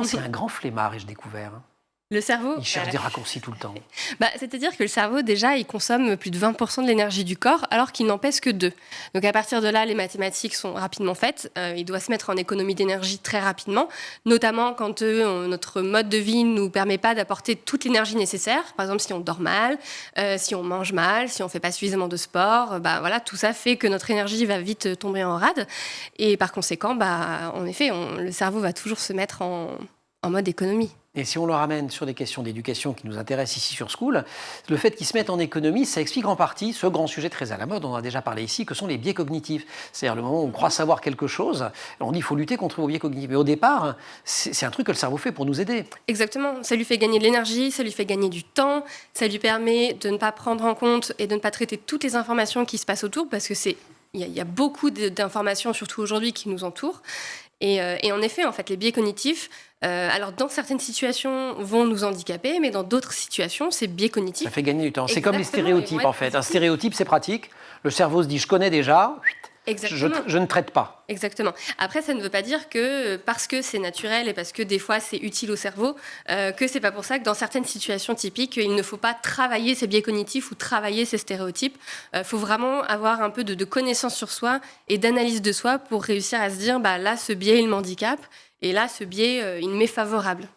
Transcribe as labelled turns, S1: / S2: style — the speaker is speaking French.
S1: C'est un grand flemmard, ai-je découvert.
S2: Le cerveau,
S1: Il cherche des raccourcis tout le temps.
S2: c'est-à-dire que le cerveau, déjà, il consomme plus de 20% de l'énergie du corps, alors qu'il n'en pèse que 2. Donc à partir de là, les mathématiques sont rapidement faites. Il doit se mettre en économie d'énergie très rapidement, notamment quand notre mode de vie ne nous permet pas d'apporter toute l'énergie nécessaire. Par exemple, si on dort mal, si on mange mal, si on ne fait pas suffisamment de sport, voilà, tout ça fait que notre énergie va vite tomber en rade. Et par conséquent, en effet, le cerveau va toujours se mettre en mode économie.
S1: Et si on le ramène sur des questions d'éducation qui nous intéressent ici sur School, le fait qu'ils se mettent en économie, ça explique en partie ce grand sujet très à la mode, on en a déjà parlé ici, que sont les biais cognitifs. C'est-à-dire le moment où on croit savoir quelque chose, on dit qu'il faut lutter contre vos biais cognitifs. Mais au départ, c'est un truc que le cerveau fait pour nous aider.
S2: Exactement, ça lui fait gagner de l'énergie, ça lui fait gagner du temps, ça lui permet de ne pas prendre en compte et de ne pas traiter toutes les informations qui se passent autour, parce que il y a beaucoup d'informations, surtout aujourd'hui, qui nous entourent. Et en effet, en fait, les biais cognitifs, alors dans certaines situations, vont nous handicaper, mais dans d'autres situations, ces biais cognitifs...
S1: Ça fait gagner du temps. C'est
S2: Exactement,
S1: comme les stéréotypes en fait. Un stéréotype, c'est pratique. Le cerveau se dit, je connais déjà, je ne traite pas.
S2: Exactement. Après, ça ne veut pas dire que parce que c'est naturel et parce que des fois c'est utile au cerveau, que c'est pas pour ça que dans certaines situations typiques, il ne faut pas travailler ces biais cognitifs ou travailler ces stéréotypes. Faut vraiment avoir un peu de connaissance sur soi et d'analyse de soi pour réussir à se dire, là, ce biais, il m'handicape et là, ce biais, il m'est favorable.